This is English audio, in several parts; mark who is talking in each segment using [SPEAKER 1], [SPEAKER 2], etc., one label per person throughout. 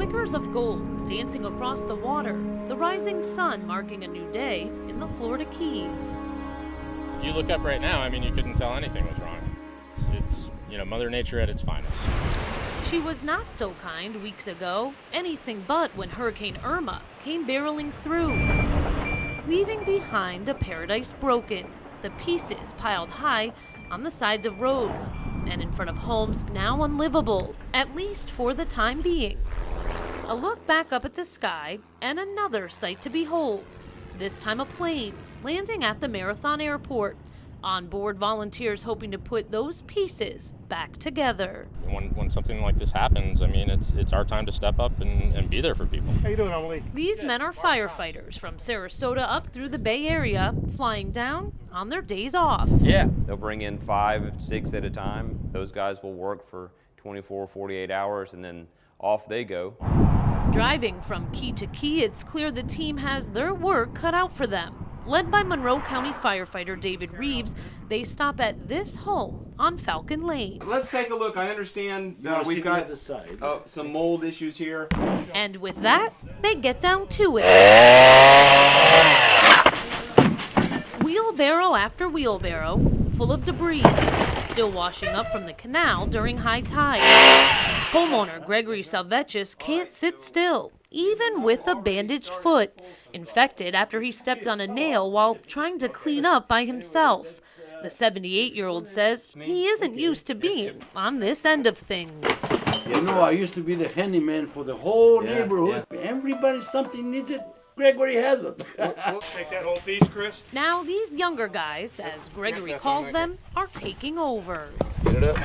[SPEAKER 1] Flickers of gold dancing across the water, the rising sun marking a new day in the Florida Keys.
[SPEAKER 2] If you look up right now, I mean, you couldn't tell anything was wrong. It's, Mother Nature at its finest.
[SPEAKER 1] She was not so kind weeks ago, anything but when Hurricane Irma came barreling through, leaving behind a paradise broken, the pieces piled high on the sides of roads and in front of homes now unlivable, at least for the time being. A look back up at the sky and another sight to behold, this time a plane landing at the Marathon Airport. On board volunteers hoping to put those pieces back together.
[SPEAKER 2] When something like this happens, I mean, it's our time to step up and be there for people.
[SPEAKER 3] How you doing, Emily?
[SPEAKER 1] These men are firefighters from Sarasota up through the Bay Area, flying down on their days off.
[SPEAKER 4] Yeah, they'll bring in 5, 6 at a time. Those guys will work for 24, 48 hours, and then off they go.
[SPEAKER 1] Driving from key to key, it's clear the team has their work cut out for them. Led by Monroe County firefighter David Reeves, they stop at this home on Falcon Lane.
[SPEAKER 4] Let's take a look. I understand we've got some mold issues here.
[SPEAKER 1] And with that, they get down to it. Wheelbarrow after wheelbarrow, full of debris, still washing up from the canal during high tide. Homeowner Gregory Salvechis can't sit still, even with a bandaged foot, infected after he stepped on a nail while trying to clean up by himself. The 78-year-old says he isn't used to being on this end of things.
[SPEAKER 5] I used to be the handyman for the whole neighborhood. Yeah. Everybody, something needs it. Gregory has it.
[SPEAKER 3] Take that whole piece, Chris.
[SPEAKER 1] Now these younger guys, as Gregory calls them, are taking over.
[SPEAKER 4] Get it up.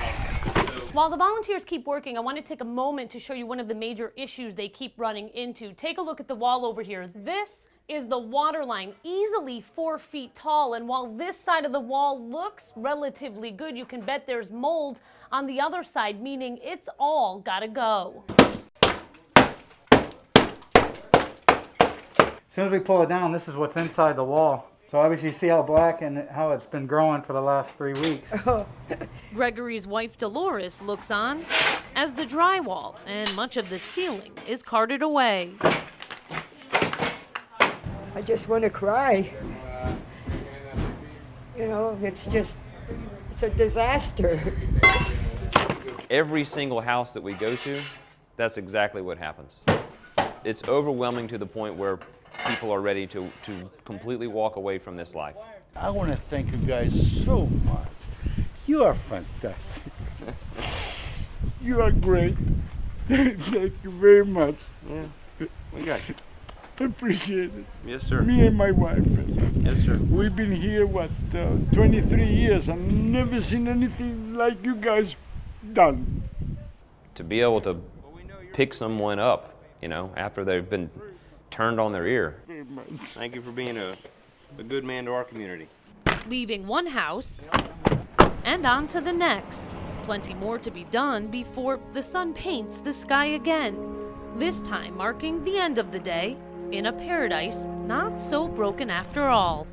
[SPEAKER 6] While the volunteers keep working, I want to take a moment to show you one of the major issues they keep running into. Take a look at the wall over here. This is the water line, easily 4 feet tall, and while this side of the wall looks relatively good, you can bet there's mold on the other side, meaning it's all gotta go.
[SPEAKER 3] As soon as we pull it down, this is what's inside the wall. So obviously you see how black and how it's been growing for the last 3 weeks.
[SPEAKER 1] Gregory's wife Dolores looks on as the drywall and much of the ceiling is carted away.
[SPEAKER 7] I just want to cry. It's a disaster.
[SPEAKER 4] Every single house that we go to, that's exactly what happens. It's overwhelming to the point where people are ready to completely walk away from this life.
[SPEAKER 5] I want to thank you guys so much. You are fantastic. You are great. Thank you very much.
[SPEAKER 4] Yeah, we got you.
[SPEAKER 5] I appreciate it.
[SPEAKER 4] Yes, sir.
[SPEAKER 5] Me and my wife.
[SPEAKER 4] Yes, sir.
[SPEAKER 5] We've been here, 23 years and never seen anything like you guys done.
[SPEAKER 4] To be able to pick someone up, after they've been turned on their ear. Thank you for being a good man to our community.
[SPEAKER 1] Leaving one house and on to the next. Plenty more to be done before the sun paints the sky again. This time marking the end of the day in a paradise not so broken after all.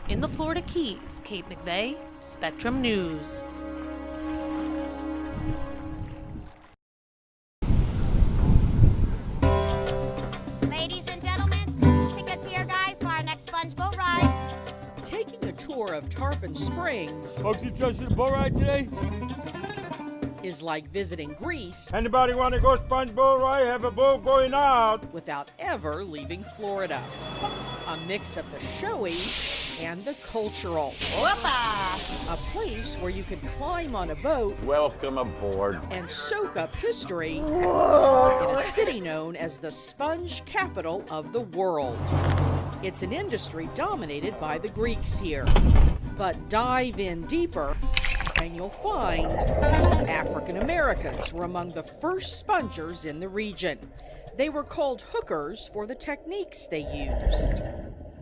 [SPEAKER 1] In the Florida Keys, Kate McVeigh, Spectrum News.
[SPEAKER 8] Tour of Tarpon Springs.
[SPEAKER 5] Folks, you trust the boat ride today?
[SPEAKER 8] Is like visiting Greece.
[SPEAKER 5] Anybody want to go sponge boat ride? Have a boat going out.
[SPEAKER 8] Without ever leaving Florida. A mix of the showy and the cultural.
[SPEAKER 1] Whoopa!
[SPEAKER 8] A place where you could climb on a boat.
[SPEAKER 5] Welcome aboard.
[SPEAKER 8] And soak up history.
[SPEAKER 5] Whoa.
[SPEAKER 8] In a city known as the sponge capital of the world. It's an industry dominated by the Greeks here. But dive in deeper and you'll find African Americans were among the first spongers in the region. They were called hookers for the techniques they used.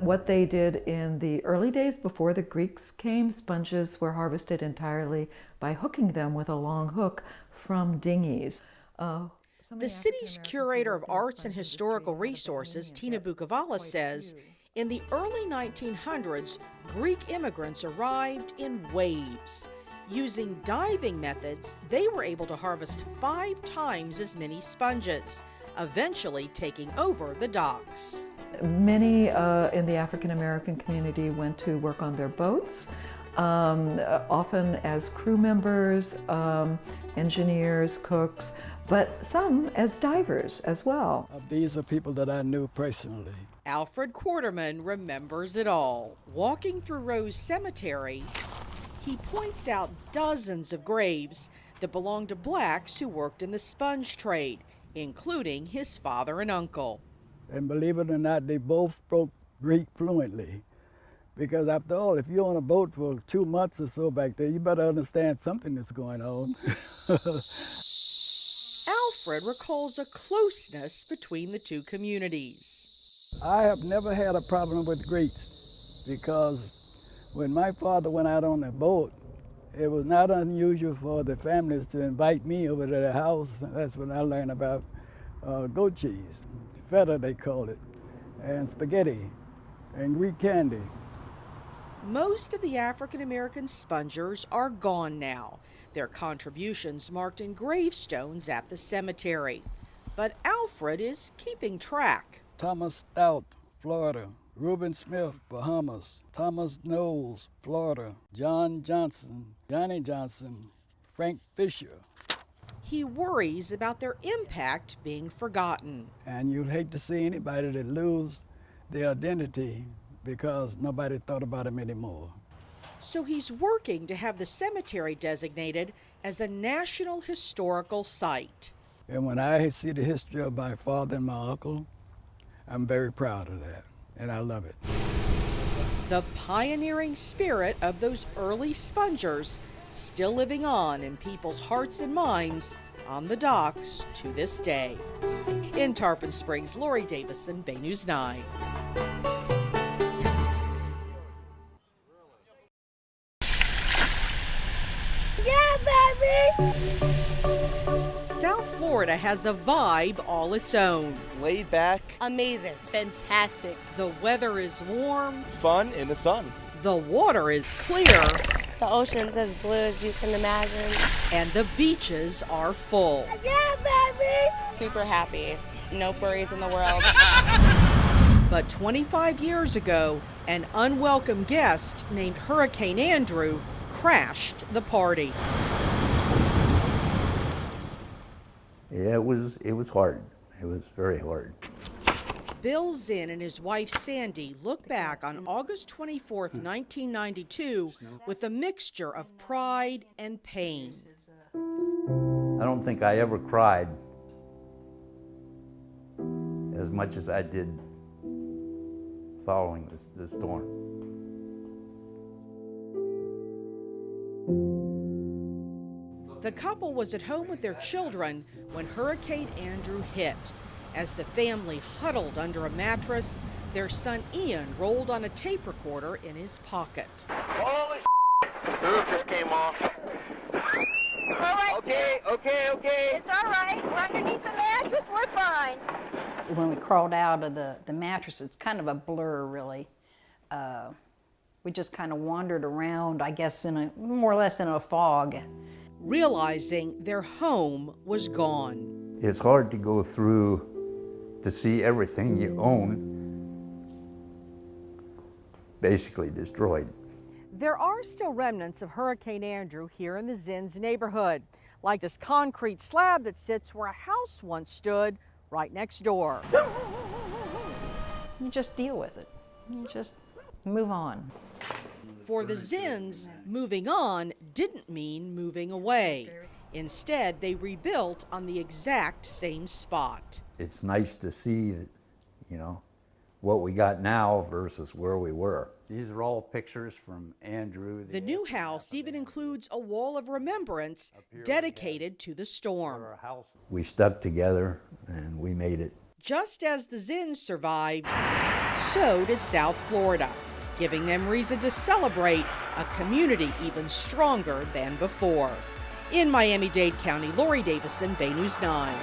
[SPEAKER 9] What they did in the early days before the Greeks came, sponges were harvested entirely by hooking them with a long hook from dinghies.
[SPEAKER 8] The city's curator of arts and historical resources, Tina Bukovalis, says, in the early 1900s, Greek immigrants arrived in waves. Using diving methods, they were able to harvest 5 times as many sponges, eventually taking over the docks.
[SPEAKER 9] Many in the African American community went to work on their boats, often as crew members, engineers, cooks, but some as divers as well.
[SPEAKER 10] These are people that I knew personally.
[SPEAKER 8] Alfred Quarterman remembers it all. Walking through Rose Cemetery, he points out dozens of graves that belonged to blacks who worked in the sponge trade, including his father and uncle.
[SPEAKER 10] And believe it or not, they both spoke Greek fluently. Because after all, if you're on a boat for 2 months or so back there, you better understand something that's going on.
[SPEAKER 8] Alfred recalls a closeness between the two communities.
[SPEAKER 10] I have never had a problem with Greeks because when my father went out on the boat, it was not unusual for the families to invite me over to their house. That's when I learned about goat cheese, feta they call it, and spaghetti, and Greek candy.
[SPEAKER 8] Most of the African American spongers are gone now, their contributions marked in gravestones at the cemetery. But Alfred is keeping track.
[SPEAKER 10] Thomas Stout, Florida. Reuben Smith, Bahamas. Thomas Knowles, Florida. John Johnson, Johnny Johnson, Frank Fisher.
[SPEAKER 8] He worries about their impact being forgotten.
[SPEAKER 10] And you'd hate to see anybody that lose their identity because nobody thought about them anymore.
[SPEAKER 8] So he's working to have the cemetery designated as a National Historical Site.
[SPEAKER 10] And when I see the history of my father and my uncle, I'm very proud of that, and I love it.
[SPEAKER 8] The pioneering spirit of those early spongers still living on in people's hearts and minds on the docks to this day. In Tarpon Springs, Lori Davison, Bay News 9.
[SPEAKER 11] Yeah, baby!
[SPEAKER 8] South Florida has a vibe all its own.
[SPEAKER 12] Laid back.
[SPEAKER 11] Amazing. Fantastic.
[SPEAKER 8] The weather is warm.
[SPEAKER 12] Fun in the sun.
[SPEAKER 8] The water is clear.
[SPEAKER 11] The ocean's as blue as you can imagine.
[SPEAKER 8] And the beaches are full.
[SPEAKER 11] Yeah, baby! Super happy. No worries in the world.
[SPEAKER 8] But 25 years ago, an unwelcome guest named Hurricane Andrew crashed the party.
[SPEAKER 13] Yeah, it was hard. It was very hard.
[SPEAKER 8] Bill Zinn and his wife Sandy look back on August 24th, 1992 with a mixture of pride and pain.
[SPEAKER 13] I don't think I ever cried as much as I did following this storm.
[SPEAKER 8] The couple was at home with their children when Hurricane Andrew hit. As the family huddled under a mattress, their son Ian rolled on a tape recorder in his pocket.
[SPEAKER 14] Holy shit! The roof just came off.
[SPEAKER 11] All right.
[SPEAKER 14] Okay.
[SPEAKER 11] It's all right. We're underneath the mattress. We're fine.
[SPEAKER 15] When we crawled out of the mattress, it's kind of a blur, really. We just kind of wandered around, I guess, more or less in a fog.
[SPEAKER 8] Realizing their home was gone.
[SPEAKER 13] It's hard to go through to see everything you own basically destroyed.
[SPEAKER 8] There are still remnants of Hurricane Andrew here in the Zinn's neighborhood, like this concrete slab that sits where a house once stood right next door.
[SPEAKER 15] You just deal with it. You just move on.
[SPEAKER 8] For the Zinns, moving on didn't mean moving away. Instead, they rebuilt on the exact same spot.
[SPEAKER 13] It's nice to see, what we got now versus where we were. These are all pictures from Andrew.
[SPEAKER 8] The new house even includes a wall of remembrance dedicated to the storm.
[SPEAKER 13] We stuck together and we made it.
[SPEAKER 8] Just as the Zinns survived, so did South Florida, giving them reason to celebrate a community even stronger than before. In Miami-Dade County, Lori Davison, Bay News 9.